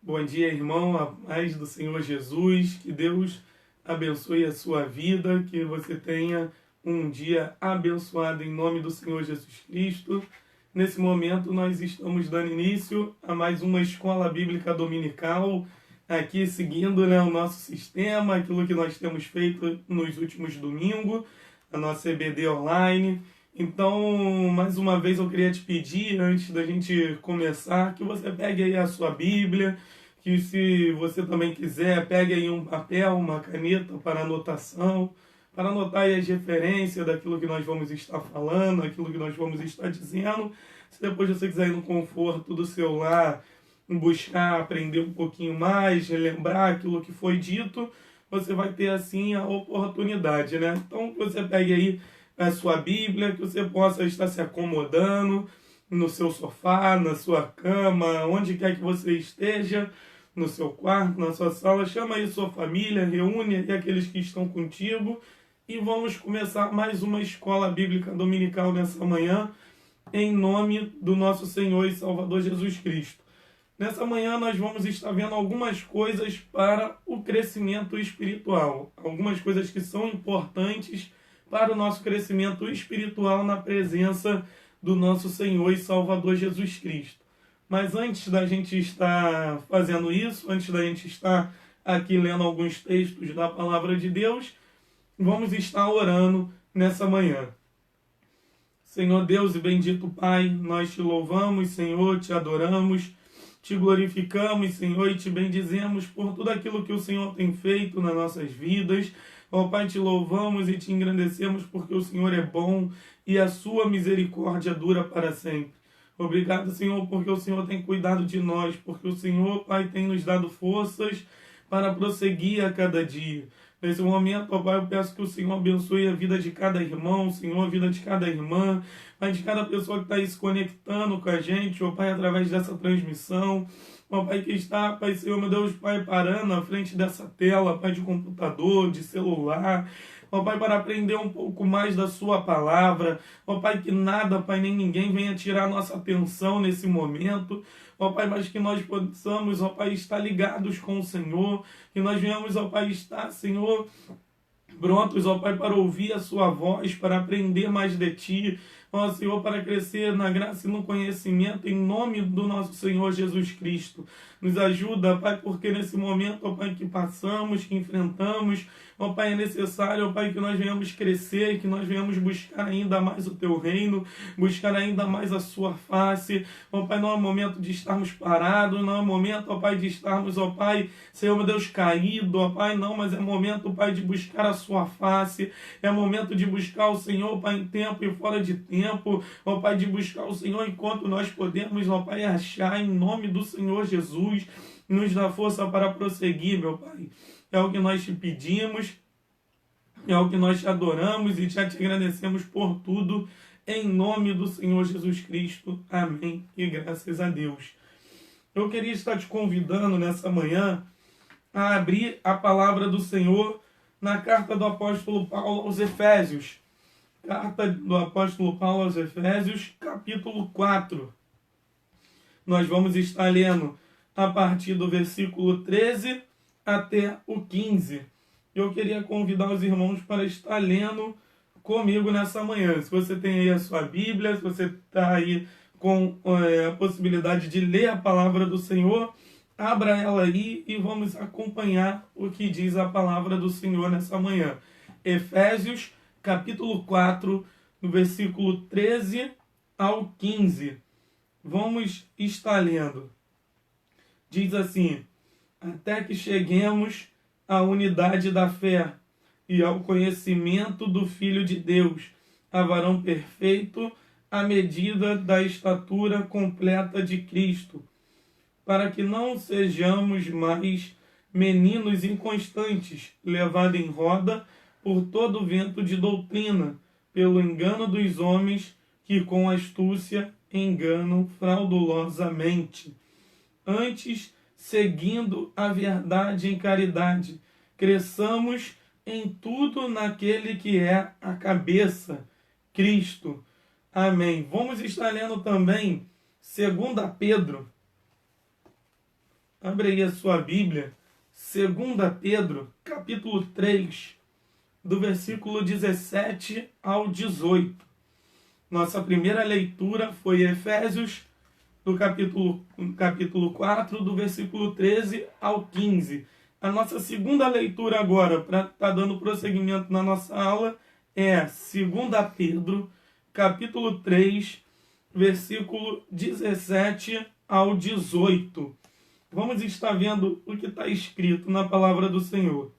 Bom dia, irmão, a paz do Senhor Jesus, que Deus abençoe a sua vida, que você tenha um dia abençoado em nome do Senhor Jesus Cristo. Nesse momento nós estamos dando início a mais uma escola bíblica dominical, aqui seguindo o nosso sistema, aquilo que nós temos feito nos últimos domingos, a nossa EBD online. Então, mais uma vez eu queria te pedir, antes da gente começar, que você pegue aí a sua Bíblia, que se você também quiser, pegue aí um papel, uma caneta para anotação, para anotar aí as referências daquilo que nós vamos estar falando, aquilo que nós vamos estar dizendo. Se depois você quiser ir no conforto do seu lar, buscar, aprender um pouquinho mais, relembrar aquilo que foi dito, você vai ter assim a oportunidade, né? Então, você pegue aí a sua Bíblia, que você possa estar se acomodando no seu sofá, na sua cama, onde quer que você esteja, no seu quarto, na sua sala. Chama aí sua família, reúne aí aqueles que estão contigo e vamos começar mais uma escola bíblica dominical nessa manhã, em nome do nosso Senhor e Salvador Jesus Cristo. Nessa manhã nós vamos estar vendo algumas coisas para o crescimento espiritual, algumas coisas que são importantes para o nosso crescimento espiritual na presença do nosso Senhor e Salvador Jesus Cristo. Mas antes da gente estar fazendo isso, antes da gente estar aqui lendo alguns textos da Palavra de Deus, vamos estar orando nessa manhã. Senhor Deus e bendito Pai, nós te louvamos, Senhor, te adoramos, te glorificamos, Senhor, e te bendizemos por tudo aquilo que o Senhor tem feito nas nossas vidas. Ó Pai, te louvamos e te engrandecemos porque o Senhor é bom e a sua misericórdia dura para sempre. Obrigado, Senhor, porque o Senhor tem cuidado de nós, porque o Senhor, Pai, tem nos dado forças para prosseguir a cada dia. Nesse momento, ó Pai, eu peço que o Senhor abençoe a vida de cada irmão, Senhor, a vida de cada irmã, Pai, de cada pessoa que está aí se conectando com a gente, ó Pai, através dessa transmissão. Ó Pai, que está, Pai, Senhor, meu Deus, Pai, parando na frente dessa tela, Pai, de computador, de celular, ó Pai, para aprender um pouco mais da sua palavra, ó Pai, que nada, Pai, nem ninguém venha tirar nossa atenção nesse momento, ó Pai, mas que nós possamos, ó Pai, estar ligados com o Senhor, que nós venhamos, ó Pai, estar, Senhor, prontos, ó Pai, para ouvir a sua voz, para aprender mais de Ti, ó Senhor, para crescer na graça e no conhecimento, em nome do nosso Senhor Jesus Cristo. Nos ajuda, Pai, porque nesse momento, ó Pai, que passamos, que enfrentamos, ó Pai, é necessário, ó Pai, que nós venhamos crescer, que nós venhamos buscar ainda mais o Teu reino, buscar ainda mais a Sua face. Ó Pai, não é momento de estarmos parados, não é momento, ó Pai, de estarmos, ó Pai, Senhor, meu Deus, caído, ó Pai, não, mas é momento, Pai, de buscar a Sua face, é momento de buscar o Senhor, Pai, em tempo e fora de tempo, ó Pai, de buscar o Senhor enquanto nós podemos, ó Pai, achar em nome do Senhor Jesus, nos dá força para prosseguir, meu Pai. É o que nós te pedimos, é o que nós te adoramos e já te agradecemos por tudo, em nome do Senhor Jesus Cristo. Amém. E graças a Deus. Eu queria estar te convidando nessa manhã a abrir a palavra do Senhor na carta do apóstolo Paulo aos Efésios. Carta do apóstolo Paulo aos Efésios, capítulo 4. Nós vamos estar lendo a partir do versículo 13 até o 15. Eu queria convidar os irmãos para estar lendo comigo nessa manhã. Se você tem aí a sua Bíblia, se você está aí com a possibilidade de ler a palavra do Senhor, abra ela aí e vamos acompanhar o que diz a palavra do Senhor nessa manhã. Efésios, capítulo 4, no versículo 13 ao 15. Vamos estar lendo. Diz assim: até que cheguemos à unidade da fé e ao conhecimento do Filho de Deus, a varão perfeito, à medida da estatura completa de Cristo, para que não sejamos mais meninos inconstantes, levados em roda por todo o vento de doutrina, pelo engano dos homens que com astúcia enganam fraudulosamente. Antes, seguindo a verdade em caridade, cresçamos em tudo naquele que é a cabeça, Cristo. Amém. Vamos estar lendo também 2 Pedro, Abre aí a sua Bíblia, 2 Pedro, capítulo 3, do versículo 17 ao 18. Nossa primeira leitura foi Efésios, do capítulo 4, do versículo 13 ao 15. A nossa segunda leitura agora, para estar dando prosseguimento na nossa aula, é 2 Pedro, capítulo 3, versículo 17 ao 18. Vamos estar vendo o que está escrito na palavra do Senhor.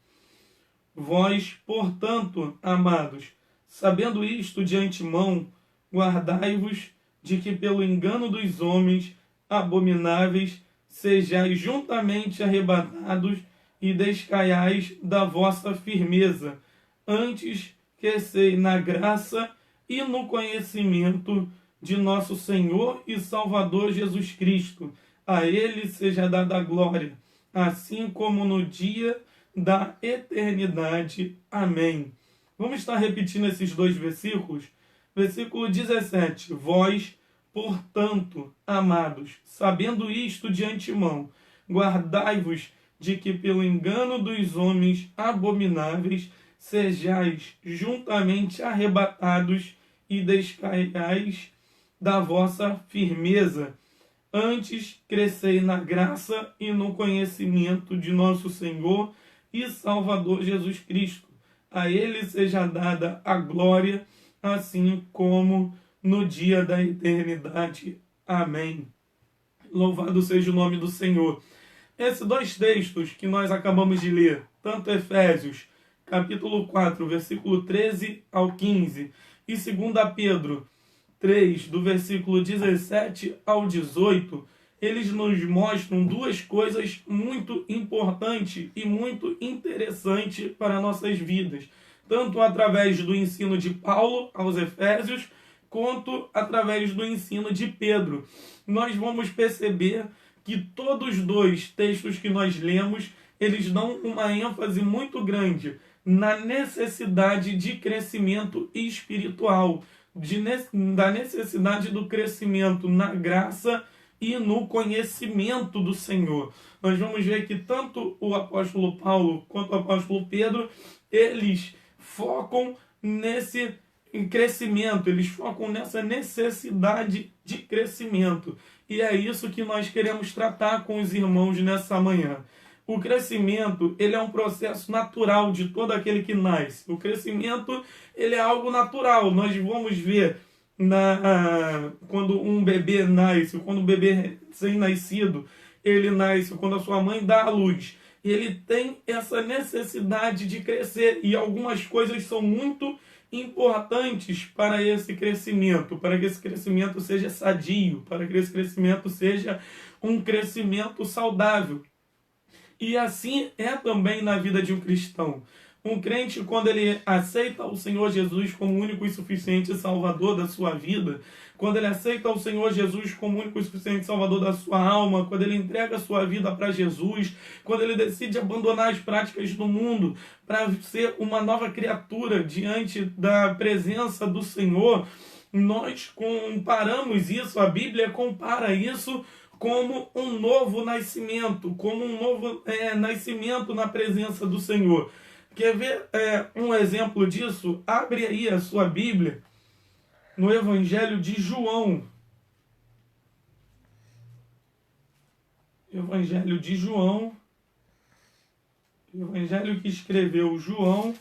Vós, portanto, amados, sabendo isto de antemão, guardai-vos de que pelo engano dos homens abomináveis sejais juntamente arrebatados e descaiais da vossa firmeza. Antes crescei na graça e no conhecimento de nosso Senhor e Salvador Jesus Cristo. A Ele seja dada a glória, assim como no dia da eternidade. Amém. Vamos estar repetindo esses dois versículos. Versículo 17. Vós, portanto, amados, sabendo isto de antemão, guardai-vos de que pelo engano dos homens abomináveis sejais juntamente arrebatados e descaiais da vossa firmeza. Antes crescei na graça e no conhecimento de nosso Senhor e Salvador Jesus Cristo. A Ele seja dada a glória, assim como no dia da eternidade. Amém. Louvado seja o nome do Senhor. Esses dois textos que nós acabamos de ler, tanto Efésios, capítulo 4, versículo 13 ao 15, e 2 Pedro 3, do versículo 17 ao 18, eles nos mostram duas coisas muito importantes e muito interessantes para nossas vidas, tanto através do ensino de Paulo aos Efésios, quanto através do ensino de Pedro. Nós vamos perceber que todos os dois textos que nós lemos, eles dão uma ênfase muito grande na necessidade de crescimento espiritual, da necessidade do crescimento na graça e no conhecimento do Senhor. Nós vamos ver que tanto o apóstolo Paulo quanto o apóstolo Pedro, eles focam nesse crescimento, eles focam nessa necessidade de crescimento. E é isso que nós queremos tratar com os irmãos nessa manhã. O crescimento, ele é um processo natural de todo aquele que nasce. O crescimento, ele é algo natural. Nós vamos ver quando um bebê nasce, quando um bebê recém-nascido, ele nasce, quando a sua mãe dá à luz. Ele tem essa necessidade de crescer e algumas coisas são muito importantes para esse crescimento, para que esse crescimento seja sadio, para que esse crescimento seja um crescimento saudável. E assim é também na vida de um cristão. Um crente, quando ele aceita o Senhor Jesus como único e suficiente Salvador da sua vida, quando ele aceita o Senhor Jesus como único e suficiente Salvador da sua alma, quando ele entrega a sua vida para Jesus, quando ele decide abandonar as práticas do mundo para ser uma nova criatura diante da presença do Senhor, nós comparamos isso, a Bíblia compara isso como um novo nascimento, como um novo nascimento na presença do Senhor. Quer ver um exemplo disso? Abre aí a sua Bíblia no Evangelho de João. Evangelho de João. Evangelho que escreveu João.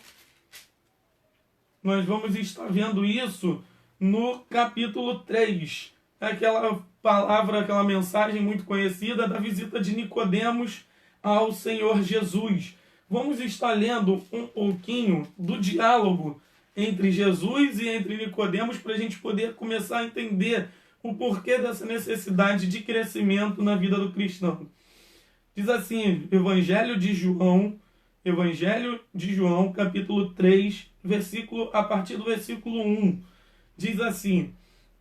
Nós vamos estar vendo isso no capítulo 3. Aquela palavra, aquela mensagem muito conhecida da visita de Nicodemos ao Senhor Jesus. Vamos estar lendo um pouquinho do diálogo entre Jesus e entre Nicodemos para a gente poder começar a entender o porquê dessa necessidade de crescimento na vida do cristão. Diz assim, Evangelho de João, capítulo 3, a partir do versículo 1. Diz assim: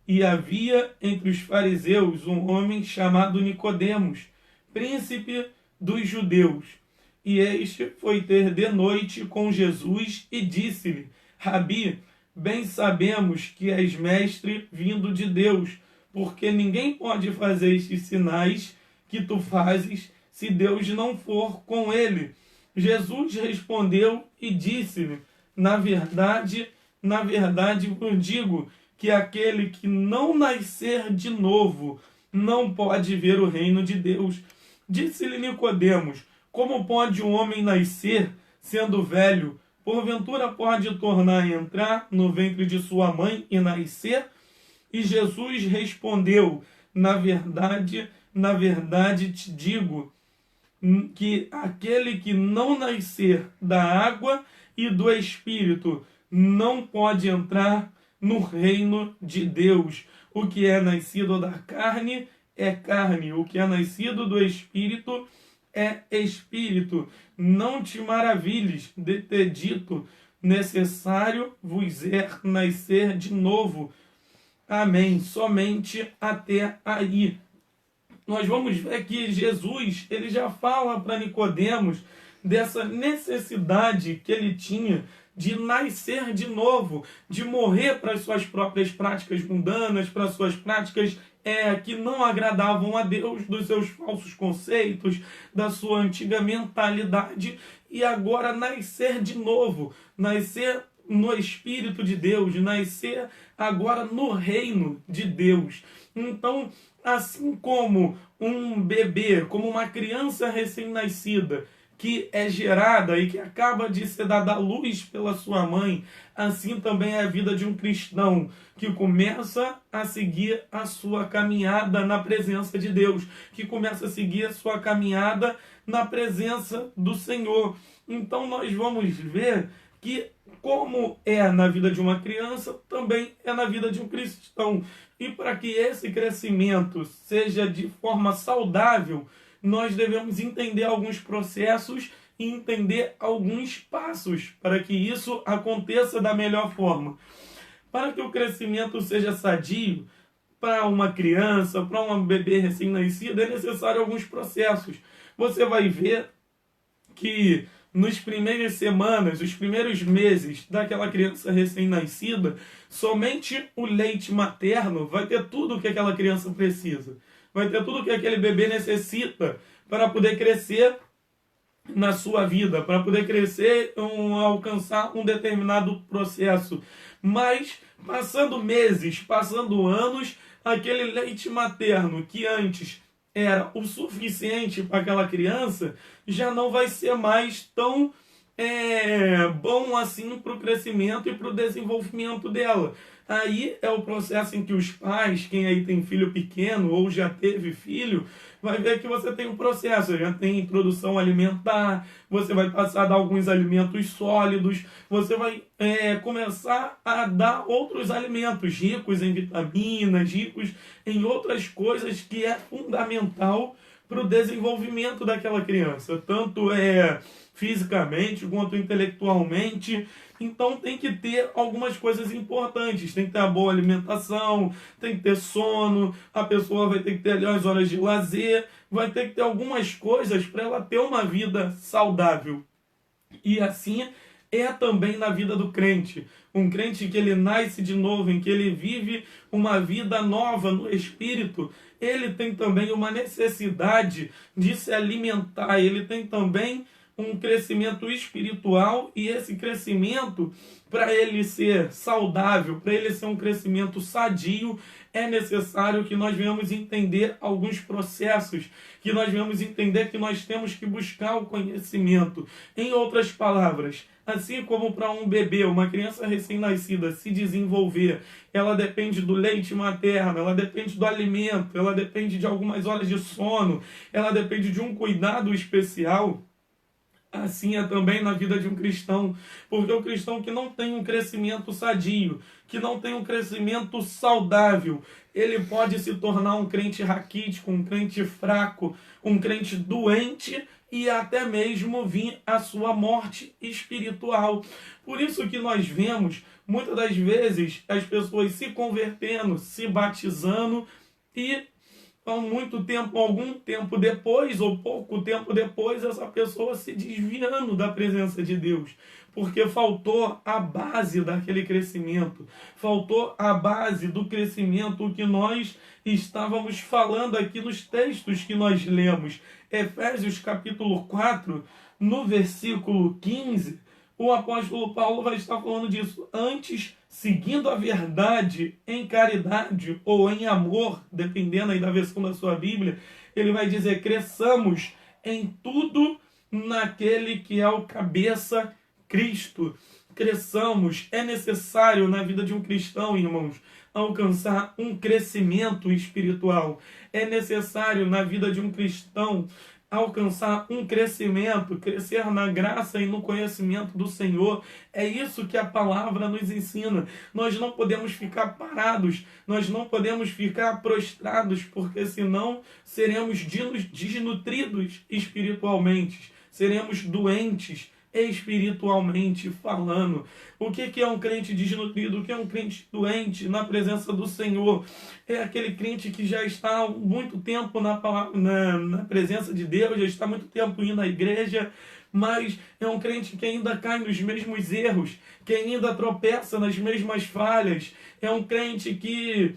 E havia entre os fariseus um homem chamado Nicodemos, príncipe dos judeus. E este foi ter de noite com Jesus e disse-lhe: Rabi, bem sabemos que és mestre vindo de Deus, porque ninguém pode fazer estes sinais que tu fazes se Deus não for com ele. Jesus respondeu e disse-lhe: na verdade, eu digo que aquele que não nascer de novo não pode ver o reino de Deus. Disse-lhe Nicodemos: como pode um homem nascer sendo velho? Porventura pode tornar a entrar no ventre de sua mãe e nascer? E Jesus respondeu: na verdade te digo que aquele que não nascer da água e do Espírito não pode entrar no reino de Deus. O que é nascido da carne é carne, o que é nascido do Espírito é Espírito. Não te maravilhes de ter dito: necessário vos é nascer de novo. Amém. Somente até aí. Nós vamos ver que Jesus, ele já fala para Nicodemos dessa necessidade que ele tinha de nascer de novo, de morrer para as suas próprias práticas mundanas, para as suas práticas que não agradavam a Deus, dos seus falsos conceitos, da sua antiga mentalidade, e agora nascer de novo, nascer no Espírito de Deus, nascer agora no reino de Deus. Então, assim como um bebê, como uma criança recém-nascida, que é gerada e que acaba de ser dada à luz pela sua mãe, assim também é a vida de um cristão que começa a seguir a sua caminhada na presença de Deus, que começa a seguir a sua caminhada na presença do Senhor. Então nós vamos ver que como é na vida de uma criança, também é na vida de um cristão. E para que esse crescimento seja de forma saudável, nós devemos entender alguns processos e entender alguns passos para que isso aconteça da melhor forma. Para que o crescimento seja sadio, para uma criança, para um bebê recém-nascido, é necessário alguns processos. Você vai ver que nos primeiras semanas, os primeiros meses daquela criança recém-nascida, somente o leite materno vai ter tudo o que aquela criança precisa. Vai ter tudo o que aquele bebê necessita para poder crescer na sua vida, para poder crescer, alcançar um determinado processo. Mas, passando meses, passando anos, aquele leite materno que antes era o suficiente para aquela criança, já não vai ser mais tão bom assim para o crescimento e para o desenvolvimento dela. Aí é o processo em que os pais, quem aí tem filho pequeno ou já teve filho, vai ver que você tem um processo, já tem introdução alimentar, você vai passar a dar alguns alimentos sólidos, você vai começar a dar outros alimentos ricos em vitaminas, ricos em outras coisas que é fundamental para o desenvolvimento daquela criança, tanto fisicamente quanto intelectualmente. Então tem que ter algumas coisas importantes, tem que ter a boa alimentação, tem que ter sono, a pessoa vai ter que ter ali as horas de lazer, vai ter que ter algumas coisas para ela ter uma vida saudável. E assim é também na vida do crente. Um crente que ele nasce de novo, em que ele vive uma vida nova no Espírito, ele tem também uma necessidade de se alimentar, ele tem também um crescimento espiritual, e esse crescimento, para ele ser saudável, para ele ser um crescimento sadio, é necessário que nós venhamos entender alguns processos, que nós venhamos entender que nós temos que buscar o conhecimento. Em outras palavras, assim como para um bebê, uma criança recém-nascida se desenvolver, ela depende do leite materno, ela depende do alimento, ela depende de algumas horas de sono, ela depende de um cuidado especial. Assim é também na vida de um cristão, porque o cristão que não tem um crescimento sadio, que não tem um crescimento saudável, ele pode se tornar um crente raquítico, um crente fraco, um crente doente e até mesmo vir a sua morte espiritual. Por isso que nós vemos, muitas das vezes, as pessoas se convertendo, se batizando e muito tempo, algum tempo depois, ou pouco tempo depois, essa pessoa se desviando da presença de Deus, porque faltou a base daquele crescimento, faltou a base do crescimento que nós estávamos falando aqui nos textos que nós lemos. Efésios capítulo 4, no versículo 15, o apóstolo Paulo vai estar falando disso. Antes, seguindo a verdade em caridade ou em amor, dependendo aí da versão da sua Bíblia, ele vai dizer: cresçamos em tudo naquele que é o cabeça, Cristo. Cresçamos. É necessário na vida de um cristão, irmãos, alcançar um crescimento espiritual. É necessário na vida de um cristão alcançar um crescimento, crescer na graça e no conhecimento do Senhor. É isso que a palavra nos ensina. Nós não podemos ficar parados, nós não podemos ficar prostrados, porque senão seremos desnutridos espiritualmente, seremos doentes espiritualmente falando. O que é um crente desnutrido? O que é um crente doente na presença do Senhor? É aquele crente que já está há muito tempo na presença de Deus, já está há muito tempo indo à igreja, mas é um crente que ainda cai nos mesmos erros, que ainda tropeça nas mesmas falhas. É um crente que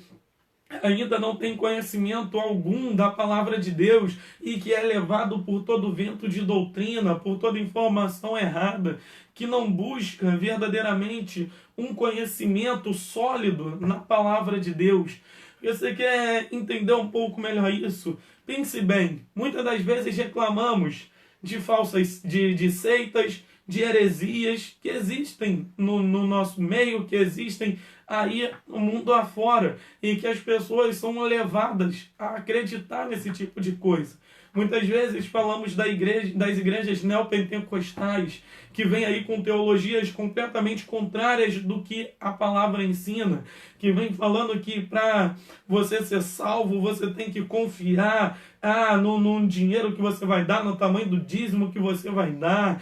ainda não tem conhecimento algum da palavra de Deus e que é levado por todo vento de doutrina, por toda informação errada, que não busca verdadeiramente um conhecimento sólido na palavra de Deus. Você quer entender um pouco melhor isso? Pense bem, muitas das vezes reclamamos de falsas, de seitas, de heresias que existem no nosso meio, que existem aí no mundo afora, e que as pessoas são levadas a acreditar nesse tipo de coisa. Muitas vezes falamos das igrejas neopentecostais, que vêm aí com teologias completamente contrárias do que a palavra ensina, que vem falando que para você ser salvo, você tem que confiar no dinheiro que você vai dar, no tamanho do dízimo que você vai dar,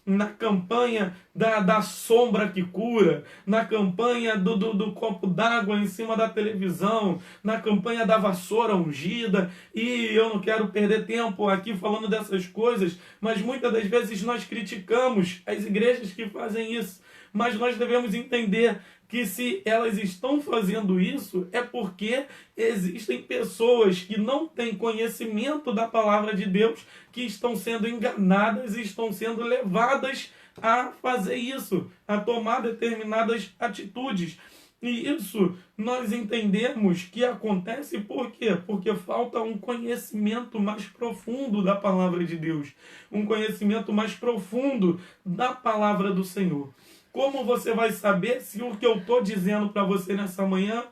na campanha da sombra que cura, na campanha do copo d'água em cima da televisão, na campanha da vassoura ungida. E eu não quero perder tempo aqui falando dessas coisas, mas muitas das vezes nós criticamos as igrejas que fazem isso, mas nós devemos entender que se elas estão fazendo isso, é porque existem pessoas que não têm conhecimento da palavra de Deus, que estão sendo enganadas e estão sendo levadas a fazer isso, a tomar determinadas atitudes. E isso nós entendemos que acontece por quê? Porque falta um conhecimento mais profundo da palavra de Deus, um conhecimento mais profundo da palavra do Senhor. Como você vai saber se o que eu estou dizendo para você nessa manhã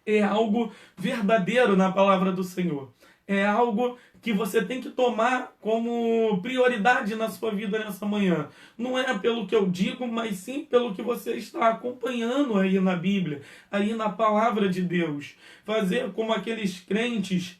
é algo verdadeiro na palavra do Senhor? É algo que você tem que tomar como prioridade na sua vida nessa manhã. Não é pelo que eu digo, mas sim pelo que você está acompanhando aí na Bíblia, aí na palavra de Deus. Fazer como aqueles crentes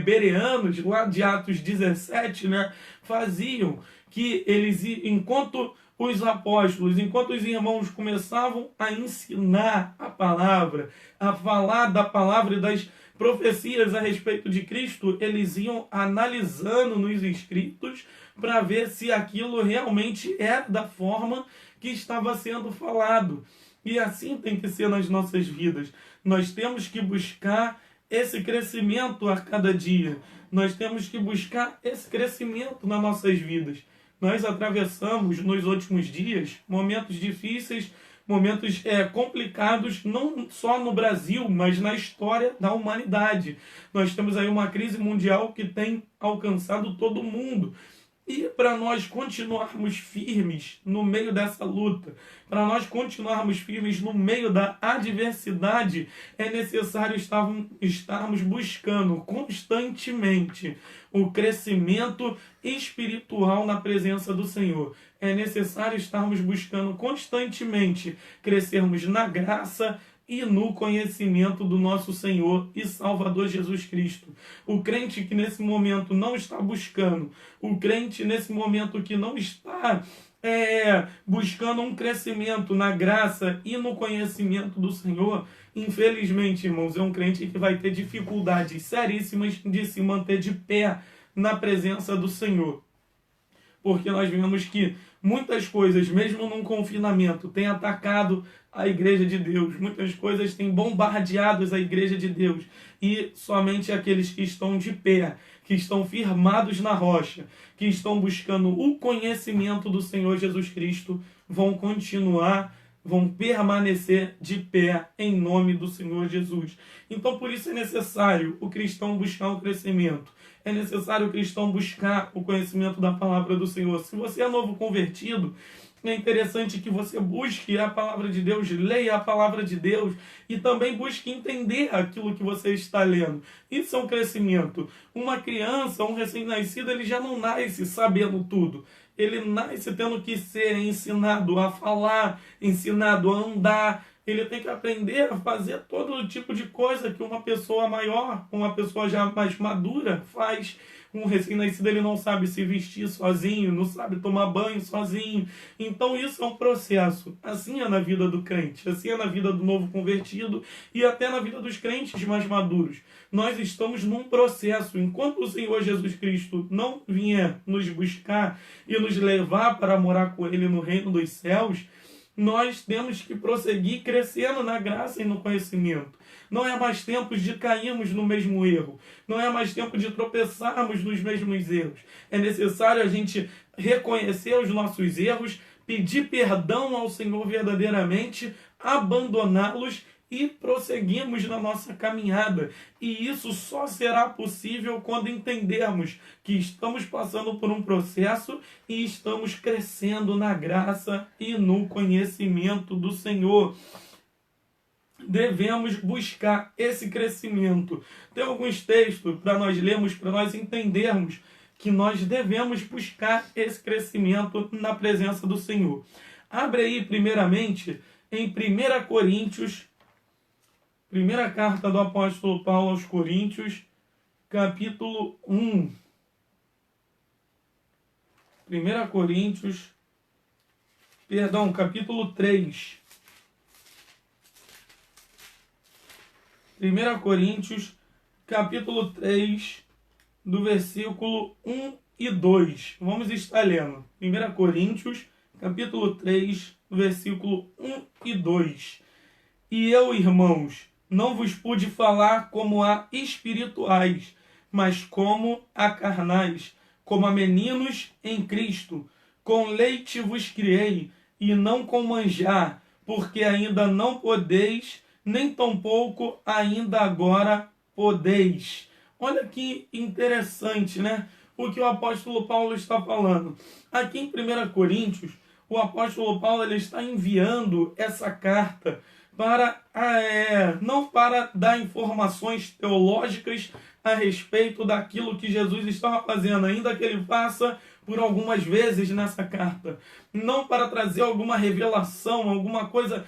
bereanos, lá de Atos 17, né, faziam, que eles, enquanto os apóstolos, enquanto os irmãos começavam a ensinar a palavra, a falar da palavra e das profecias a respeito de Cristo, eles iam analisando nos escritos para ver se aquilo realmente era da forma que estava sendo falado. E assim tem que ser nas nossas vidas. Nós temos que buscar esse crescimento a cada dia. Nós temos que buscar esse crescimento nas nossas vidas. Nós atravessamos nos últimos dias momentos difíceis, momentos complicados, não só no Brasil, mas na história da humanidade. Nós temos aí uma crise mundial que tem alcançado todo mundo. E para nós continuarmos firmes no meio dessa luta, para nós continuarmos firmes no meio da adversidade, é necessário estarmos buscando constantemente o crescimento espiritual na presença do Senhor. É necessário estarmos buscando constantemente crescermos na graça e no conhecimento do nosso Senhor e Salvador Jesus Cristo. O crente que nesse momento não está buscando, o crente nesse momento que não está buscando um crescimento na graça e no conhecimento do Senhor, infelizmente, irmãos, é um crente que vai ter dificuldades seríssimas de se manter de pé na presença do Senhor. Porque nós vemos que muitas coisas, mesmo num confinamento, têm atacado a igreja de Deus. Muitas coisas têm bombardeado a igreja de Deus. E somente aqueles que estão de pé, que estão firmados na rocha, que estão buscando o conhecimento do Senhor Jesus Cristo, vão continuar, vão permanecer de pé em nome do Senhor Jesus. Então, por isso é necessário o cristão buscar o crescimento. É necessário o cristão buscar o conhecimento da palavra do Senhor. Se você é novo convertido, é interessante que você busque a palavra de Deus, leia a palavra de Deus e também busque entender aquilo que você está lendo. Isso é um crescimento. Uma criança, um recém-nascido, ele já não nasce sabendo tudo. Ele nasce tendo que ser ensinado a falar, ensinado a andar. Ele tem que aprender a fazer todo tipo de coisa que uma pessoa maior, uma pessoa já mais madura faz. Um recém-nascido, ele não sabe se vestir sozinho, não sabe tomar banho sozinho. Então isso é um processo. Assim é na vida do crente, assim é na vida do novo convertido e até na vida dos crentes mais maduros. Nós estamos num processo. Enquanto o Senhor Jesus Cristo não vier nos buscar e nos levar para morar com Ele no reino dos céus, nós temos que prosseguir crescendo na graça e no conhecimento. Não é mais tempo de cairmos no mesmo erro. Não é mais tempo de tropeçarmos nos mesmos erros. É necessário a gente reconhecer os nossos erros, pedir perdão ao Senhor verdadeiramente, abandoná-los e prosseguirmos na nossa caminhada. E isso só será possível quando entendermos que estamos passando por um processo e estamos crescendo na graça e no conhecimento do Senhor. Devemos buscar esse crescimento. Tem alguns textos para nós lermos, para nós entendermos que nós devemos buscar esse crescimento na presença do Senhor. Abre aí, primeiramente, em 1 Coríntios, primeira carta do apóstolo Paulo aos Coríntios, capítulo 1. 1 Coríntios, capítulo 3. 1 Coríntios, capítulo 3, do versículo 1 e 2. Vamos estar lendo. 1 Coríntios, capítulo 3, versículo 1 e 2. E eu, irmãos, não vos pude falar como a espirituais, mas como a carnais, como a meninos em Cristo. Com leite vos criei, e não com manjar, porque ainda não podeis, nem tampouco ainda agora podeis. Olha que interessante, né? O que o apóstolo Paulo está falando. Aqui em 1 Coríntios, o apóstolo Paulo ele está enviando essa carta para não para dar informações teológicas a respeito daquilo que Jesus estava fazendo, ainda que ele faça por algumas vezes nessa carta. Não para trazer alguma revelação, alguma coisa,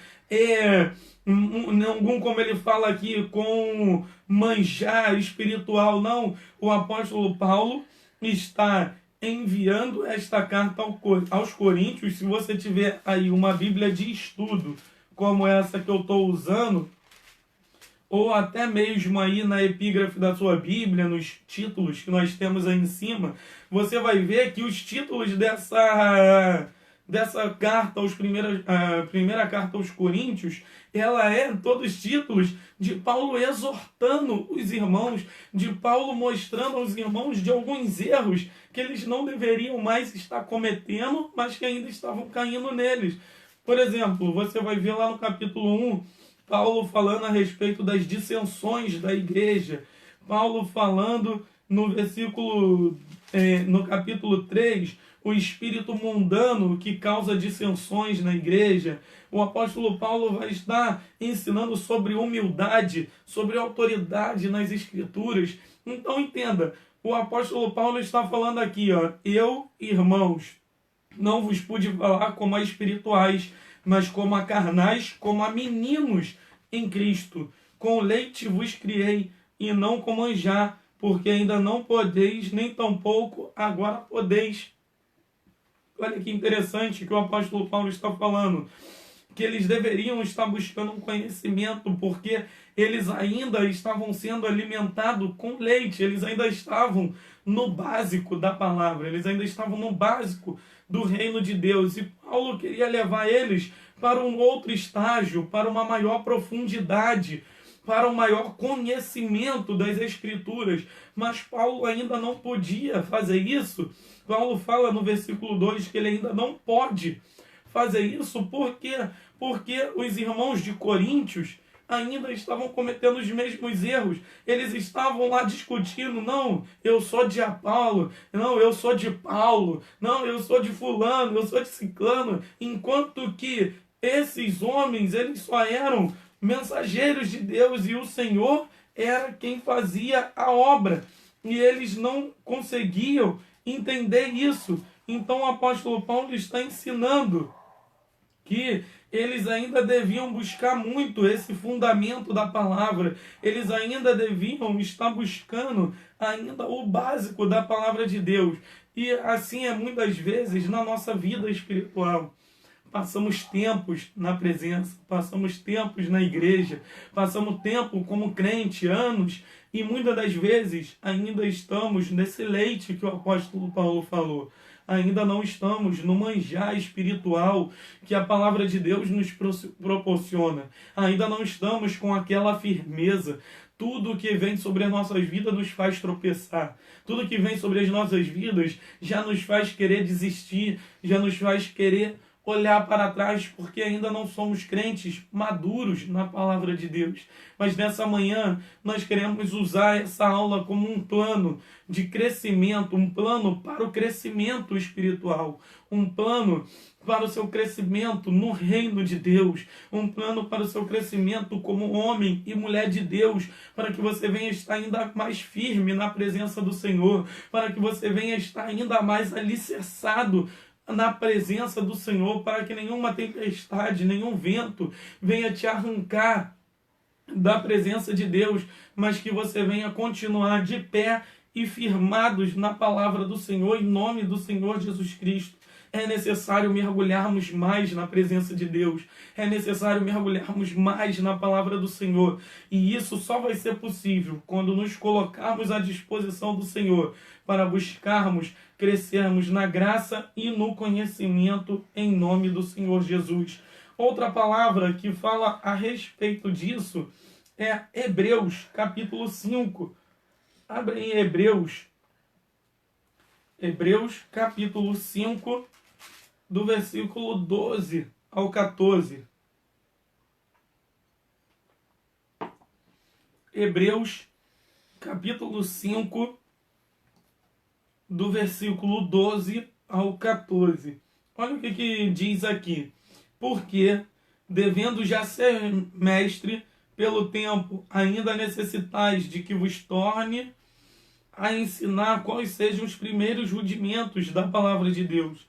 como ele fala aqui, com manjar espiritual. Não, o apóstolo Paulo está enviando esta carta aos Coríntios. Se você tiver aí uma Bíblia de estudo, como essa que eu estou usando, ou até mesmo aí na epígrafe da sua Bíblia, nos títulos que nós temos aí em cima, você vai ver que os títulos dessa carta, primeira carta aos Coríntios, ela todos títulos de Paulo exortando os irmãos, de Paulo mostrando aos irmãos de alguns erros que eles não deveriam mais estar cometendo, mas que ainda estavam caindo neles. Por exemplo, você vai ver lá no capítulo 1, Paulo falando a respeito das dissensões da igreja. Paulo falando no capítulo 3, o espírito mundano que causa dissensões na igreja. O apóstolo Paulo vai estar ensinando sobre humildade, sobre autoridade nas escrituras. Então entenda, o apóstolo Paulo está falando aqui, eu, irmãos, não vos pude falar como a espirituais, mas como a carnais, como a meninos em Cristo. Com leite vos criei, e não com manjar, porque ainda não podeis, nem tampouco agora podeis. Olha que interessante que o apóstolo Paulo está falando. que eles deveriam estar buscando um conhecimento, porque eles ainda estavam sendo alimentados com leite, eles ainda estavam no básico da palavra, eles ainda estavam no básico do reino de Deus. E Paulo queria levar eles para um outro estágio, para uma maior profundidade, para um maior conhecimento das Escrituras. Mas Paulo ainda não podia fazer isso. Paulo fala no versículo 2 que ele ainda não pode fazer isso porque os irmãos de Coríntios ainda estavam cometendo os mesmos erros. Eles estavam lá discutindo, não, eu sou de Apolo, não, eu sou de Paulo, não, eu sou de fulano, eu sou de ciclano, enquanto que esses homens, eles só eram mensageiros de Deus e o Senhor era quem fazia a obra. E eles não conseguiam entender isso. Então o apóstolo Paulo está ensinando que eles ainda deviam buscar muito esse fundamento da palavra, eles ainda deviam estar buscando ainda o básico da palavra de Deus. E assim é muitas vezes na nossa vida espiritual. Passamos tempos na presença, passamos tempos na igreja, passamos tempo como crente, anos, e muitas das vezes ainda estamos nesse leite que o apóstolo Paulo falou. Ainda não estamos no manjar espiritual que a palavra de Deus nos proporciona. Ainda não estamos com aquela firmeza. Tudo que vem sobre as nossas vidas nos faz tropeçar. Tudo que vem sobre as nossas vidas já nos faz querer desistir, já nos faz querer olhar para trás, porque ainda não somos crentes maduros na palavra de Deus. Mas nessa manhã nós queremos usar essa aula como um plano de crescimento, um plano para o crescimento espiritual, um plano para o seu crescimento no reino de Deus, um plano para o seu crescimento como homem e mulher de Deus, para que você venha estar ainda mais firme na presença do Senhor, para que você venha estar ainda mais alicerçado na presença do Senhor, para que nenhuma tempestade, nenhum vento venha te arrancar da presença de Deus, mas que você venha continuar de pé e firmados na palavra do Senhor, em nome do Senhor Jesus Cristo. É necessário mergulharmos mais na presença de Deus. É necessário mergulharmos mais na palavra do Senhor. E isso só vai ser possível quando nos colocarmos à disposição do Senhor para buscarmos, crescermos na graça e no conhecimento em nome do Senhor Jesus. Outra palavra que fala a respeito disso é Hebreus, capítulo 5. Abre em Hebreus, capítulo 5, do versículo 12 ao 14. Hebreus, capítulo 5, do versículo 12 ao 14. Olha o que diz aqui. Porque, devendo já ser mestre, pelo tempo ainda necessitais de que vos torne a ensinar quais sejam os primeiros rudimentos da palavra de Deus.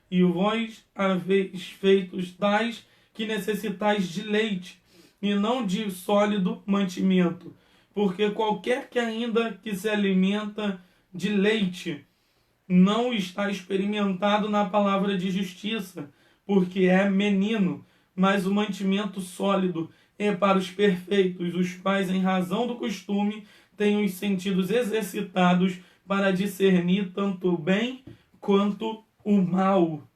E vós haveis feitos tais que necessitais de leite, e não de sólido mantimento. Porque qualquer que ainda que se alimenta de leite não está experimentado na palavra de justiça, porque é menino, mas o mantimento sólido é para os perfeitos, os quais, em razão do costume, têm os sentidos exercitados para discernir tanto o bem quanto o mal.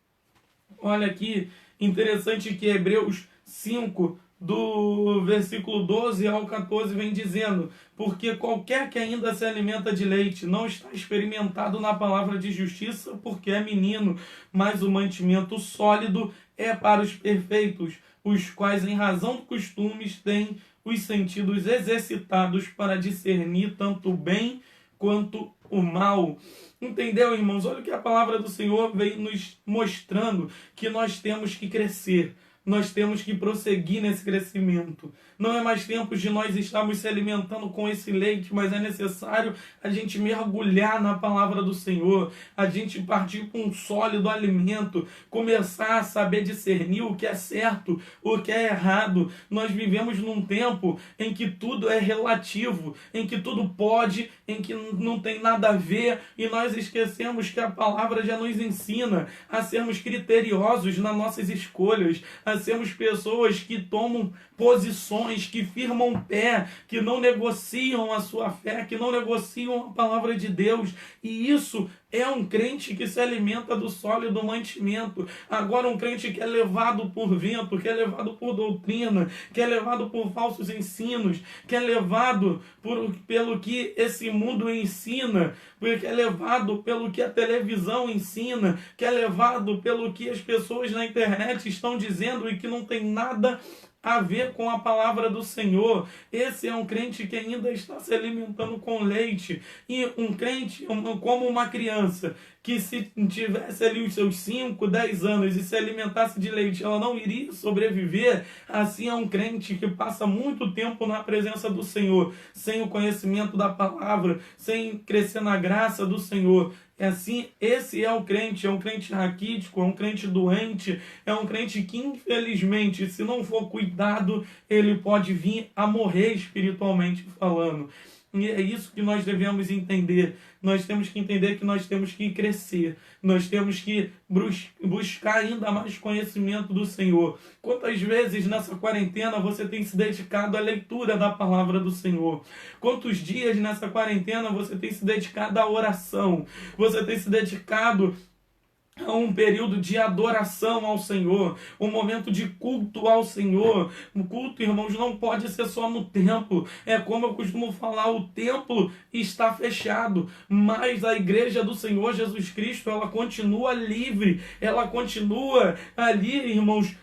Olha aqui, interessante que Hebreus 5, do versículo 12 ao 14, vem dizendo: porque qualquer que ainda se alimenta de leite não está experimentado na palavra de justiça, porque é menino, mas o mantimento sólido é para os perfeitos, os quais, em razão de costumes, têm os sentidos exercitados para discernir tanto o bem quanto o mal. Entendeu, irmãos? Olha o que a palavra do Senhor vem nos mostrando, que nós temos que crescer. Nós temos que prosseguir nesse crescimento. Não é mais tempo de nós estarmos se alimentando com esse leite, mas é necessário a gente mergulhar na palavra do Senhor, a gente partir com um sólido alimento, começar a saber discernir o que é certo, o que é errado. Nós vivemos num tempo em que tudo é relativo, em que tudo pode, em que não tem nada a ver, e nós esquecemos que a palavra já nos ensina a sermos criteriosos nas nossas escolhas, a sermos pessoas que tomam posições, que firmam pé, que não negociam a sua fé, que não negociam a palavra de Deus. E isso é um crente que se alimenta do sólido mantimento. Agora, um crente que é levado por vento, que é levado por doutrina, que é levado por falsos ensinos, que é levado pelo que esse mundo ensina, que é levado pelo que a televisão ensina, que é levado pelo que as pessoas na internet estão dizendo e que não tem nada a ver com a palavra do Senhor. Esse é um crente que ainda está se alimentando com leite. E um crente, como uma criança, que se tivesse ali os seus 5, 10 anos e se alimentasse de leite, ela não iria sobreviver. Assim é um crente que passa muito tempo na presença do Senhor, sem o conhecimento da palavra, sem crescer na graça do Senhor. Assim, esse é um crente raquítico, é um crente doente, é um crente que, infelizmente, se não for cuidado, ele pode vir a morrer espiritualmente falando. E é isso que nós devemos entender. Nós temos que entender que nós temos que crescer. Nós temos que buscar ainda mais conhecimento do Senhor. Quantas vezes nessa quarentena você tem se dedicado à leitura da palavra do Senhor? Quantos dias nessa quarentena você tem se dedicado à oração? Você tem se dedicado a um período de adoração ao Senhor, um momento de culto ao Senhor. O culto, irmãos, não pode ser só no templo. É como eu costumo falar, o templo está fechado, mas a igreja do Senhor Jesus Cristo, ela continua livre, ela continua ali, irmãos,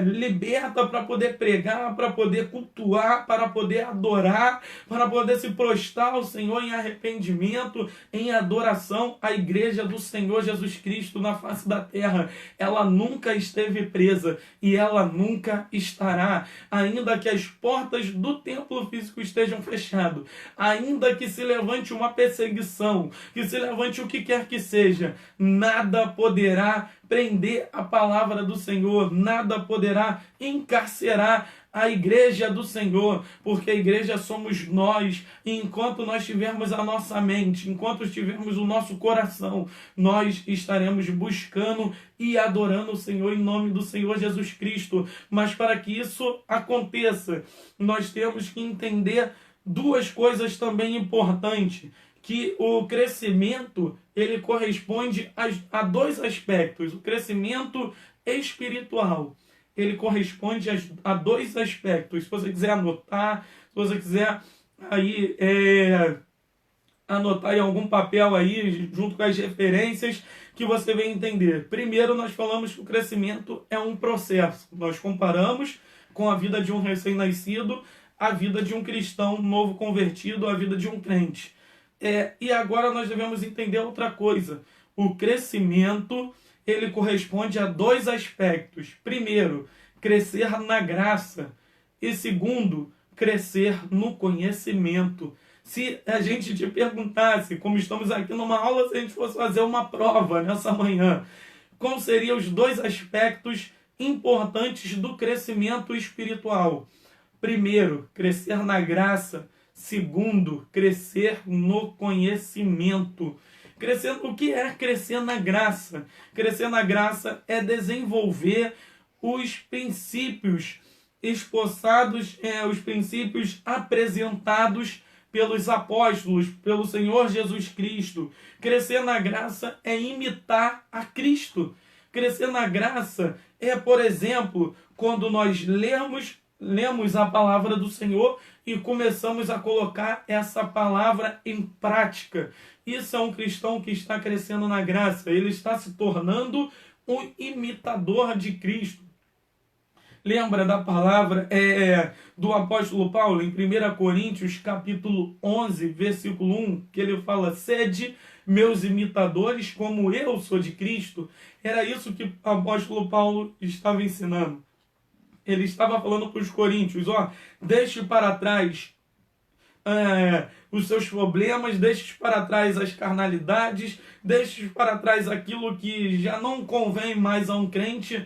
liberta para poder pregar, para poder cultuar, para poder adorar, para poder se prostrar ao Senhor em arrependimento, em adoração. A igreja do Senhor Jesus Cristo na face da terra, ela nunca esteve presa e ela nunca estará, ainda que as portas do templo físico estejam fechadas, ainda que se levante uma perseguição, que se levante o que quer que seja, nada poderá prender a palavra do Senhor, nada poderá encarcerar a igreja do Senhor, porque a igreja somos nós, e enquanto nós tivermos a nossa mente, enquanto tivermos o nosso coração, nós estaremos buscando e adorando o Senhor em nome do Senhor Jesus Cristo. Mas para que isso aconteça, nós temos que entender duas coisas também importantes, que o crescimento, ele corresponde a dois aspectos. O crescimento espiritual, ele corresponde a dois aspectos. Se você quiser anotar, se você quiser aí, anotar em algum papel aí, junto com as referências, que você vai entender. Primeiro, nós falamos que o crescimento é um processo. Nós comparamos com a vida de um recém-nascido, a vida de um cristão novo convertido, a vida de um crente. E agora nós devemos entender outra coisa. O crescimento, ele corresponde a dois aspectos. Primeiro, crescer na graça. E segundo, crescer no conhecimento. Se a gente te perguntasse, como estamos aqui numa aula, se a gente fosse fazer uma prova nessa manhã, quais seriam os dois aspectos importantes do crescimento espiritual? Primeiro, crescer na graça. Segundo, crescer no conhecimento. O que é crescer na graça? Crescer na graça é desenvolver os princípios esboçados, os princípios apresentados pelos apóstolos, pelo Senhor Jesus Cristo. Crescer na graça é imitar a Cristo. Crescer na graça é, por exemplo, quando nós lemos a palavra do Senhor e começamos a colocar essa palavra em prática. Isso é um cristão que está crescendo na graça. Ele está se tornando um imitador de Cristo. Lembra da palavra do apóstolo Paulo em 1 Coríntios capítulo 11, versículo 1, que ele fala: sede meus imitadores como eu sou de Cristo. Era isso que o apóstolo Paulo estava ensinando. Ele estava falando para os coríntios: deixe para trás os seus problemas, deixe para trás as carnalidades, deixe para trás aquilo que já não convém mais a um crente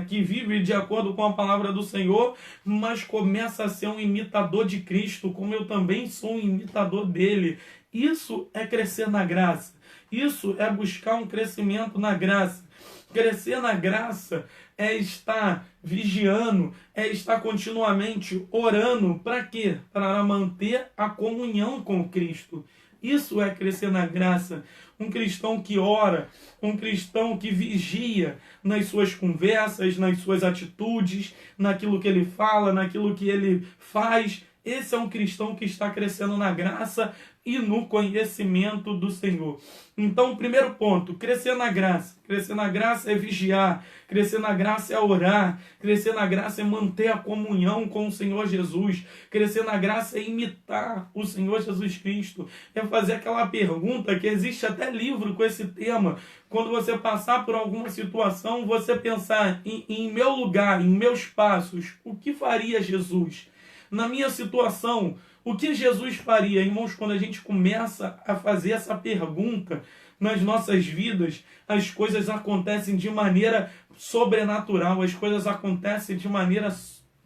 que vive de acordo com a palavra do Senhor, mas começa a ser um imitador de Cristo, como eu também sou um imitador dele. Isso é crescer na graça. Isso é buscar um crescimento na graça. Crescer na graça é estar vigiando, é estar continuamente orando. Para quê? Para manter a comunhão com Cristo. Isso é crescer na graça. Um cristão que ora, um cristão que vigia nas suas conversas, nas suas atitudes, naquilo que ele fala, naquilo que ele faz. Esse é um cristão que está crescendo na graça e no conhecimento do Senhor. Então, primeiro ponto, crescer na graça. Crescer na graça é vigiar, crescer na graça é orar, crescer na graça é manter a comunhão com o Senhor Jesus, crescer na graça é imitar o Senhor Jesus Cristo, é fazer aquela pergunta que existe até livro com esse tema. Quando você passar por alguma situação, você pensar em meu lugar, em meus passos, o que faria Jesus? Na minha situação, o que Jesus faria? Irmãos, quando a gente começa a fazer essa pergunta nas nossas vidas, as coisas acontecem de maneira sobrenatural, as coisas acontecem de maneira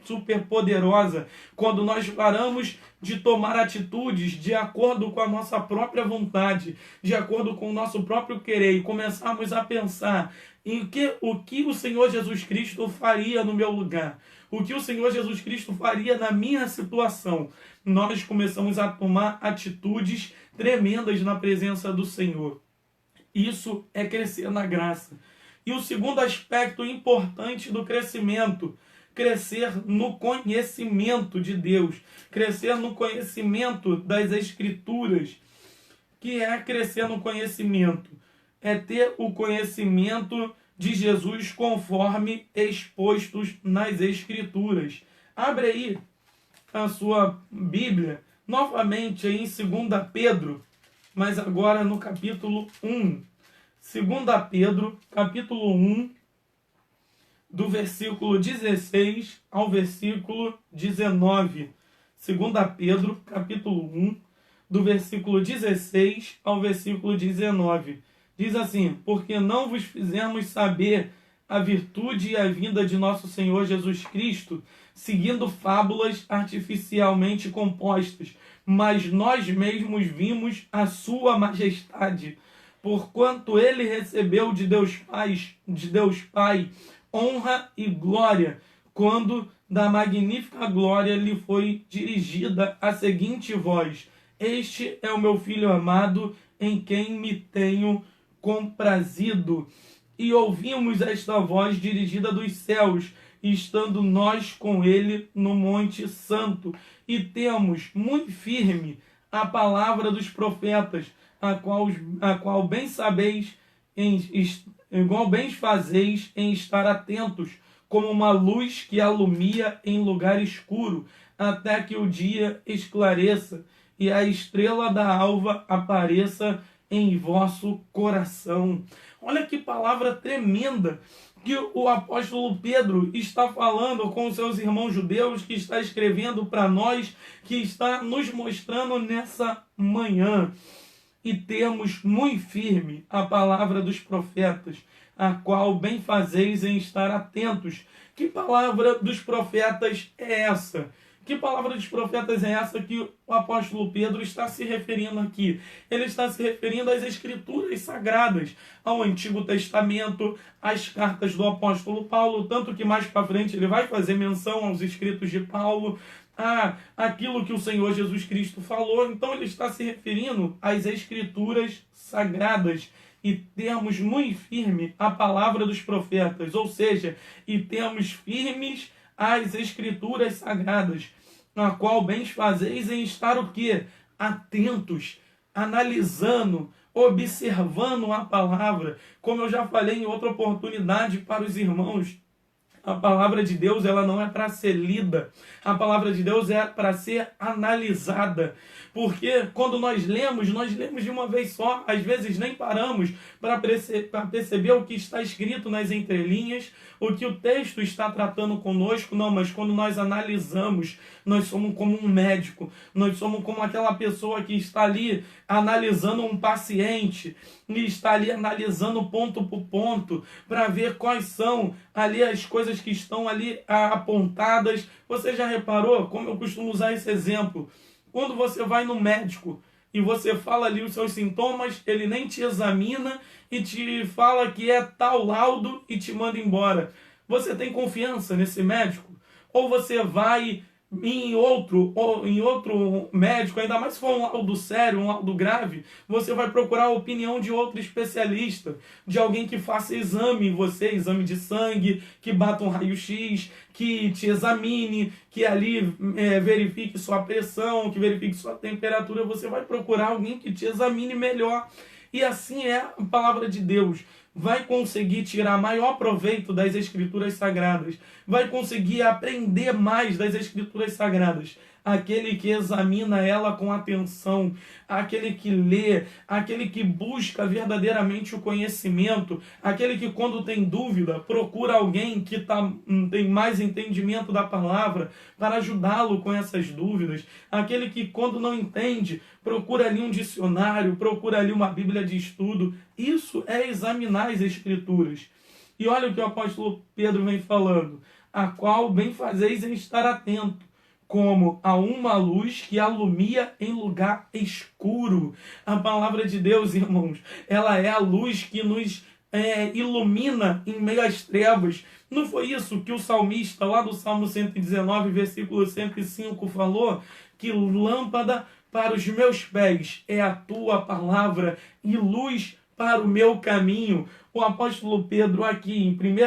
super poderosa. Quando nós paramos de tomar atitudes de acordo com a nossa própria vontade, de acordo com o nosso próprio querer, e começarmos a pensar em o que o Senhor Jesus Cristo faria no meu lugar, o que o Senhor Jesus Cristo faria na minha situação, nós começamos a tomar atitudes tremendas na presença do Senhor. Isso é crescer na graça. E o segundo aspecto importante do crescimento, crescer no conhecimento de Deus, crescer no conhecimento das Escrituras. Que é crescer no conhecimento? É ter o conhecimento de Jesus conforme expostos nas Escrituras. Abre aí a sua Bíblia, novamente em 2 Pedro, mas agora no capítulo 1. 2 Pedro, capítulo 1, do versículo 16 ao versículo 19. 2 Pedro, capítulo 1, do versículo 16 ao versículo 19. Diz assim: porque não vos fizemos saber a virtude e a vinda de nosso Senhor Jesus Cristo, seguindo fábulas artificialmente compostas, mas nós mesmos vimos a sua majestade, porquanto ele recebeu de Deus Pai, honra e glória, quando da magnífica glória lhe foi dirigida a seguinte voz: este é o meu Filho amado, em quem me tenho comprazido. E ouvimos esta voz dirigida dos céus, estando nós com ele no Monte Santo, e temos muito firme a palavra dos profetas, a qual bem sabeis, igual bem fazeis em estar atentos, como uma luz que alumia em lugar escuro, até que o dia esclareça e a estrela da alva apareça em vosso coração. Olha que palavra tremenda que o apóstolo Pedro está falando com os seus irmãos judeus, que está escrevendo para nós, que está nos mostrando nessa manhã. E temos muito firme a palavra dos profetas, a qual bem fazeis em estar atentos. Que palavra dos profetas é essa? Que palavra dos profetas é essa que o apóstolo Pedro está se referindo aqui? Ele está se referindo às Escrituras Sagradas, ao Antigo Testamento, às cartas do apóstolo Paulo, tanto que mais para frente ele vai fazer menção aos escritos de Paulo, aquilo que o Senhor Jesus Cristo falou. Então ele está se referindo às Escrituras Sagradas. E temos muito firme a palavra dos profetas, ou seja, e temos firmes as Escrituras Sagradas, na qual bem fazeis em estar o quê? Atentos, analisando, observando a palavra. Como eu já falei em outra oportunidade para os irmãos, a palavra de Deus, ela não é para ser lida. A palavra de Deus é para ser analisada. Porque quando nós lemos de uma vez só. Às vezes nem paramos para perceber o que está escrito nas entrelinhas, o que o texto está tratando conosco. Não, mas quando nós analisamos, nós somos como um médico. Nós somos como aquela pessoa que está ali analisando um paciente. E está ali analisando ponto por ponto, para ver quais são ali as coisas que estão ali apontadas. Você já reparou, como eu costumo usar esse exemplo? Quando você vai no médico e você fala ali os seus sintomas, ele nem te examina e te fala que é tal laudo e te manda embora. Você tem confiança nesse médico? Ou você vai em outro médico, ainda mais se for um laudo sério, um laudo grave, você vai procurar a opinião de outro especialista, de alguém que faça exame em você, exame de sangue, que bata um raio-x, que te examine, que ali verifique sua pressão, que verifique sua temperatura. Você vai procurar alguém que te examine melhor. E assim é a palavra de Deus. Vai conseguir tirar maior proveito das Escrituras Sagradas. Vai conseguir aprender mais das Escrituras Sagradas. Aquele que examina ela com atenção, aquele que lê, aquele que busca verdadeiramente o conhecimento, aquele que, quando tem dúvida, procura alguém que tem mais entendimento da palavra para ajudá-lo com essas dúvidas, aquele que, quando não entende, procura ali um dicionário, procura ali uma Bíblia de estudo. Isso é examinar as Escrituras. E olha o que o apóstolo Pedro vem falando: a qual bem fazeis em estar atento, como a uma luz que alumia em lugar escuro. A palavra de Deus, irmãos, ela é a luz que nos ilumina em meio às trevas. Não foi isso que o salmista, lá do Salmo 119, versículo 105, falou? Que lâmpada para os meus pés é a tua palavra e luz para o meu caminho. O apóstolo Pedro aqui em 2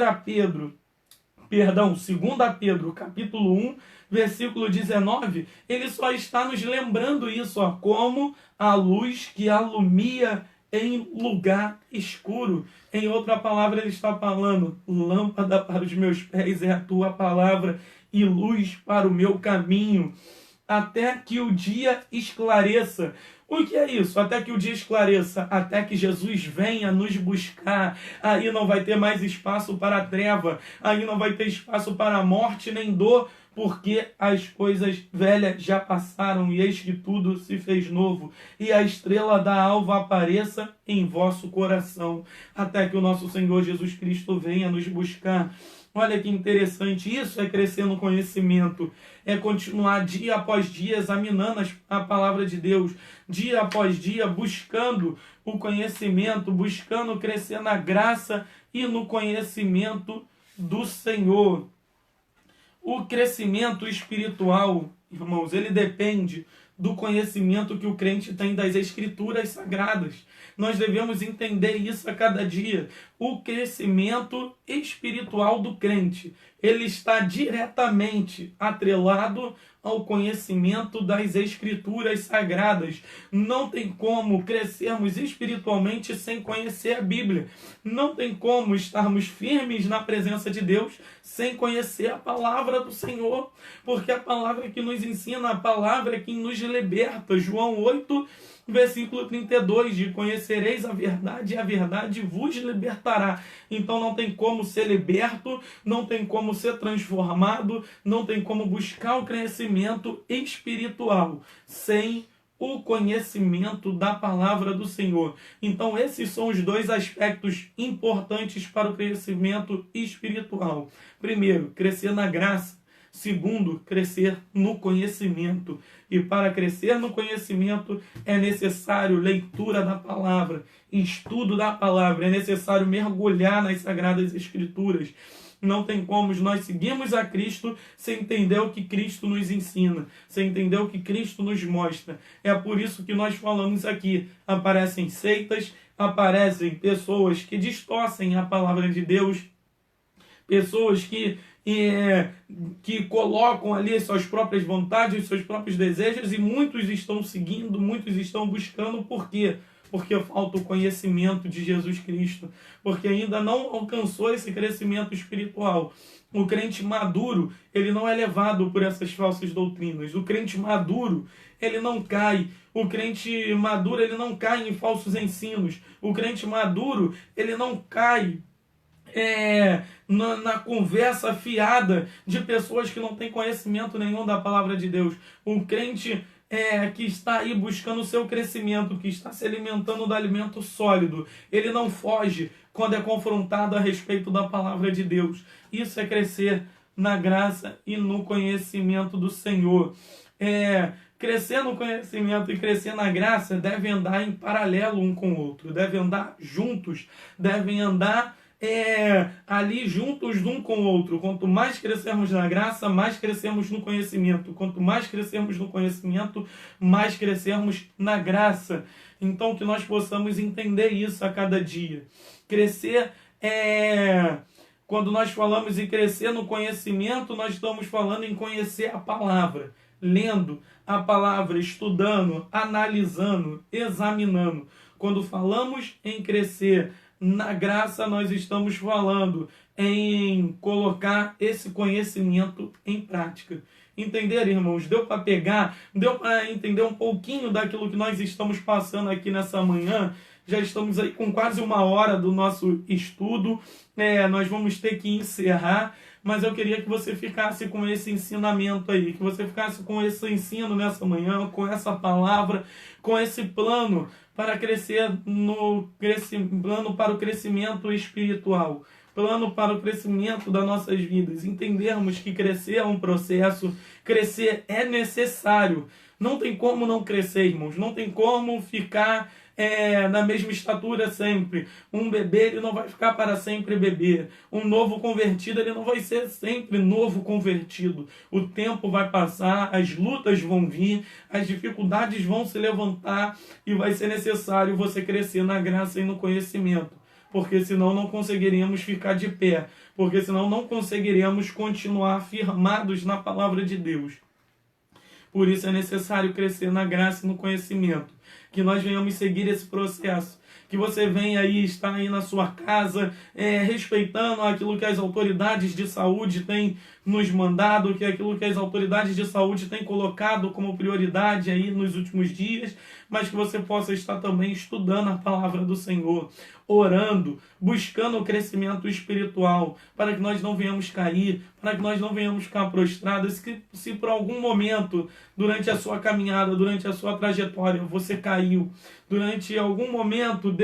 Pedro, capítulo 1, versículo 19, ele só está nos lembrando isso, como a luz que alumia em lugar escuro. Em outra palavra, ele está falando: lâmpada para os meus pés é a tua palavra e luz para o meu caminho, até que o dia esclareça. O que é isso? Até que o dia esclareça, até que Jesus venha nos buscar. Aí não vai ter mais espaço para a treva, aí não vai ter espaço para a morte nem dor, porque as coisas velhas já passaram e eis que tudo se fez novo. E a estrela da alva apareça em vosso coração, até que o nosso Senhor Jesus Cristo venha nos buscar. Olha que interessante, isso é crescer no conhecimento, é continuar dia após dia examinando a palavra de Deus, dia após dia buscando o conhecimento, buscando crescer na graça e no conhecimento do Senhor. O crescimento espiritual, irmãos, ele depende do conhecimento que o crente tem das Escrituras Sagradas. Nós devemos entender isso a cada dia. O crescimento espiritual do crente, ele está diretamente atrelado ao conhecimento das Escrituras Sagradas. Não tem como crescermos espiritualmente sem conhecer a Bíblia. Não tem como estarmos firmes na presença de Deus sem conhecer a palavra do Senhor, porque a palavra que nos ensina, a palavra que nos liberta. João 8, versículo 32, de conhecereis a verdade e a verdade vos libertará. Então não tem como ser liberto, não tem como ser transformado, não tem como buscar o crescimento espiritual sem o conhecimento da palavra do Senhor. Então esses são os dois aspectos importantes para o crescimento espiritual. Primeiro, crescer na graça. Segundo, crescer no conhecimento. E para crescer no conhecimento é necessário leitura da palavra, estudo da palavra, é necessário mergulhar nas Sagradas Escrituras. Não tem como nós seguirmos a Cristo sem entender o que Cristo nos ensina, sem entender o que Cristo nos mostra. É por isso que nós falamos aqui. Aparecem seitas, aparecem pessoas que distorcem a palavra de Deus, pessoas que colocam ali suas próprias vontades, seus próprios desejos, e muitos estão seguindo, muitos estão buscando. Por quê? Porque falta o conhecimento de Jesus Cristo, porque ainda não alcançou esse crescimento espiritual. O crente maduro, ele não é levado por essas falsas doutrinas. O crente maduro, ele não cai. O crente maduro, ele não cai em falsos ensinos. O crente maduro, ele não cai na conversa fiada de pessoas que não têm conhecimento nenhum da palavra de Deus. Um crente que está aí buscando o seu crescimento, que está se alimentando do alimento sólido, ele não foge quando é confrontado a respeito da palavra de Deus. Isso é crescer na graça e no conhecimento do Senhor. Crescer no conhecimento e crescer na graça devem andar em paralelo um com o outro, devem andar juntos, devem andar ali juntos um com o outro. Quanto mais crescermos na graça, mais crescermos no conhecimento. Quanto mais crescermos no conhecimento, mais crescermos na graça. Então, que nós possamos entender isso a cada dia. Crescer quando nós falamos em crescer no conhecimento, nós estamos falando em conhecer a palavra, lendo a palavra, estudando, analisando, examinando. Quando falamos em crescer na graça, nós estamos falando em colocar esse conhecimento em prática. Entenderam, irmãos? Deu para pegar? Deu para entender um pouquinho daquilo que nós estamos passando aqui nessa manhã? Já estamos aí com quase 1 hora do nosso estudo. Nós vamos ter que encerrar, mas eu queria que você ficasse com esse ensinamento aí, que você ficasse com esse ensino nessa manhã, com essa palavra, com esse plano para crescer plano para o crescimento espiritual, plano para o crescimento das nossas vidas. Entendermos que crescer é um processo, crescer é necessário. Não tem como não crescer, irmãos, não tem como ficar na mesma estatura sempre. Um bebê, ele não vai ficar para sempre bebê. Um novo convertido, ele não vai ser sempre novo convertido. O tempo vai passar, as lutas vão vir, as dificuldades vão se levantar e vai ser necessário você crescer na graça e no conhecimento. Porque senão não conseguiríamos ficar de pé. Porque senão não conseguiríamos continuar firmados na palavra de Deus. Por isso é necessário crescer na graça e no conhecimento. Que nós venhamos seguir esse processo. Que você venha aí, estar aí na sua casa, respeitando aquilo que as autoridades de saúde têm nos mandado, que aquilo que as autoridades de saúde têm colocado como prioridade aí nos últimos dias, mas que você possa estar também estudando a palavra do Senhor, orando, buscando o crescimento espiritual, para que nós não venhamos cair, para que nós não venhamos ficar prostrados. Se por algum momento, durante a sua caminhada, durante a sua trajetória, você caiu, durante algum momento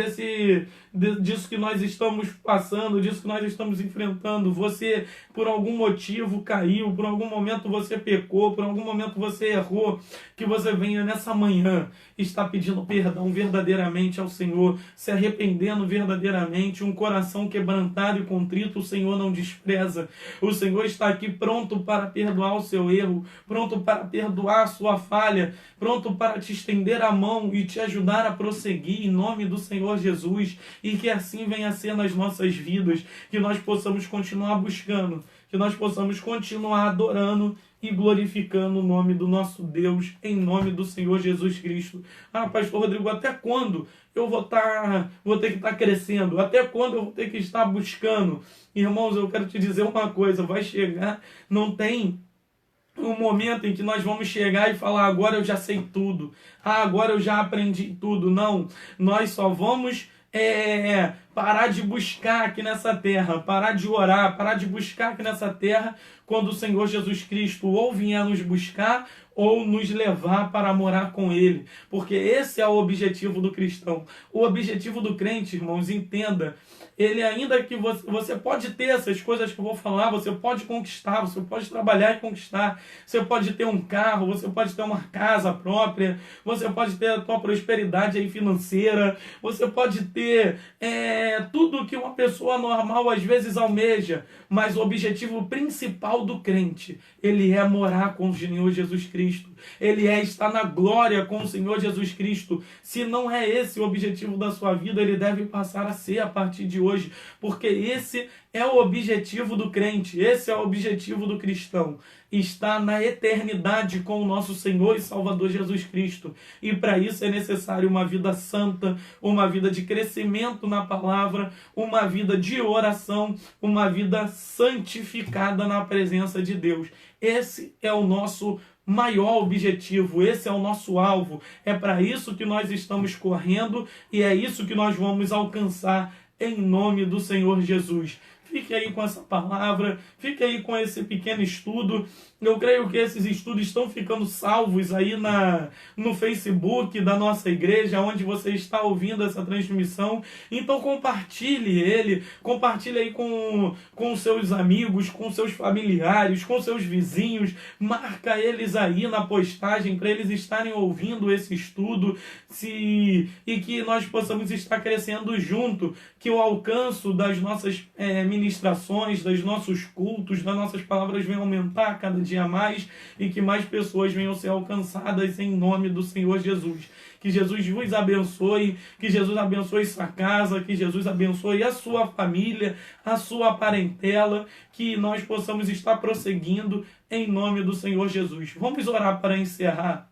disso que nós estamos passando, disso que nós estamos enfrentando, você, por algum motivo, caiu, por algum momento você pecou, por algum momento você errou, que você venha nessa manhã estar pedindo perdão verdadeiramente ao Senhor, se arrependendo verdadeiramente. Um coração quebrantado e contrito o Senhor não despreza. O Senhor está aqui pronto para perdoar o seu erro, pronto para perdoar a sua falha, pronto para te estender a mão e te ajudar a prosseguir em nome do Senhor Jesus. E que assim venha a ser nas nossas vidas, que nós possamos continuar buscando, que nós possamos continuar adorando e glorificando o nome do nosso Deus, em nome do Senhor Jesus Cristo. Pastor Rodrigo, até quando eu vou ter que estar crescendo? Até quando eu vou ter que estar buscando? Irmãos, eu quero te dizer uma coisa, vai chegar, não tem um momento em que nós vamos chegar e falar, agora eu já sei tudo, agora eu já aprendi tudo. Não, nós só vamos parar de buscar aqui nessa terra, parar de orar, parar de buscar aqui nessa terra, quando o Senhor Jesus Cristo ou vier nos buscar, ou nos levar para morar com Ele. Porque esse é o objetivo do cristão. O objetivo do crente, irmãos, entenda, ele ainda que você pode ter essas coisas que eu vou falar, você pode conquistar, você pode trabalhar e conquistar, você pode ter um carro, você pode ter uma casa própria, você pode ter a tua prosperidade aí financeira, você pode ter tudo que uma pessoa normal às vezes almeja, mas o objetivo principal do crente, ele é morar com o Senhor Jesus Cristo, ele é estar na glória com o Senhor Jesus Cristo. Se não é esse o objetivo da sua vida, ele deve passar a ser a partir de hoje, porque esse é o objetivo do crente, esse é o objetivo do cristão, está na eternidade com o nosso Senhor e Salvador Jesus Cristo. E para isso é necessário uma vida santa, uma vida de crescimento na palavra, uma vida de oração, uma vida santificada na presença de Deus. Esse é o nosso maior objetivo, esse é o nosso alvo. É para isso que nós estamos correndo e é isso que nós vamos alcançar em nome do Senhor Jesus. fique aí com essa palavra, fique aí com esse pequeno estudo. Eu creio que esses estudos estão ficando salvos aí no Facebook da nossa igreja, onde você está ouvindo essa transmissão. Então compartilhe ele, compartilhe aí com seus amigos, com seus familiares, com seus vizinhos, marca eles aí na postagem para eles estarem ouvindo esse estudo e que nós possamos estar crescendo junto, que o alcance das nossas ministrações, dos nossos cultos, das nossas palavras venha aumentar cada dia mais e que mais pessoas venham ser alcançadas em nome do Senhor Jesus. Que Jesus vos abençoe, que Jesus abençoe sua casa, que Jesus abençoe a sua família, a sua parentela, que nós possamos estar prosseguindo em nome do Senhor Jesus. Vamos orar para encerrar.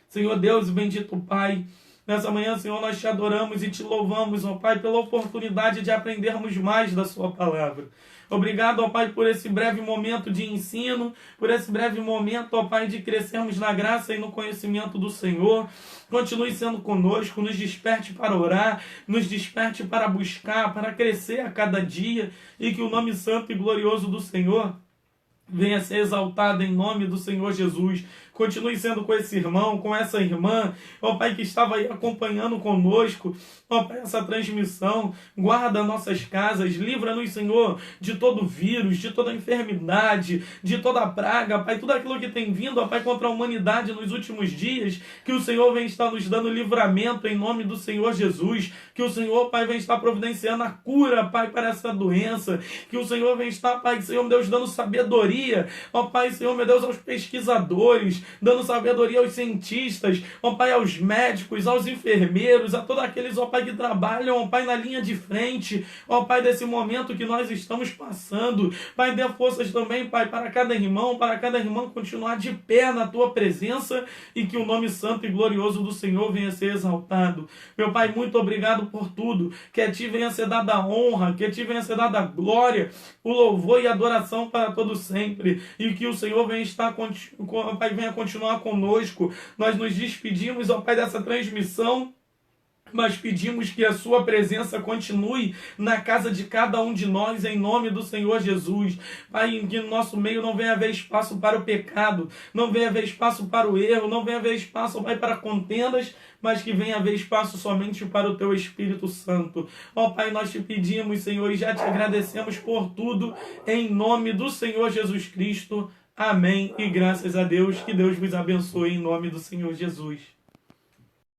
Senhor Deus e bendito Pai, nessa manhã, Senhor, nós te adoramos e te louvamos, ó Pai, pela oportunidade de aprendermos mais da sua palavra. Obrigado, ó Pai, por esse breve momento de ensino, por esse breve momento, ó Pai, de crescermos na graça e no conhecimento do Senhor. Continue sendo conosco, nos desperte para orar, nos desperte para buscar, para crescer a cada dia e que o nome santo e glorioso do Senhor venha ser exaltado em nome do Senhor Jesus. Continue sendo com esse irmão, com essa irmã, ó Pai, que estava aí acompanhando conosco, ó Pai, essa transmissão. Guarda nossas casas, livra-nos, Senhor, de todo vírus, de toda enfermidade, de toda praga, Pai, tudo aquilo que tem vindo, ó Pai, contra a humanidade nos últimos dias, que o Senhor vem estar nos dando livramento em nome do Senhor Jesus, que o Senhor, Pai, vem estar providenciando a cura, Pai, para essa doença, que o Senhor vem estar, Pai, Senhor, meu Deus, dando sabedoria, ó Pai, Senhor, meu Deus, aos pesquisadores, dando sabedoria aos cientistas, ó Pai, aos médicos, aos enfermeiros, a todos aqueles, ó Pai, que trabalham, ó Pai, na linha de frente, ó Pai, desse momento que nós estamos passando. Pai, dê forças também, Pai, para cada irmão, para cada irmã continuar de pé na Tua presença e que o nome santo e glorioso do Senhor venha ser exaltado. Meu Pai, muito obrigado por tudo, que a Ti venha ser dada a honra, que a Ti venha ser dada a glória, o louvor e a adoração para todo sempre, e que o Senhor venha estar, Pai, venha continuar conosco. Nós nos despedimos, ó Pai, dessa transmissão, mas pedimos que a sua presença continue na casa de cada um de nós, em nome do Senhor Jesus. Pai, que no nosso meio não venha haver espaço para o pecado, não venha haver espaço para o erro, não venha haver espaço, Pai, para contendas, mas que venha haver espaço somente para o Teu Espírito Santo. Ó Pai, nós te pedimos, Senhor, e já te agradecemos por tudo, em nome do Senhor Jesus Cristo. Amém. E graças a Deus, que Deus vos abençoe em nome do Senhor Jesus.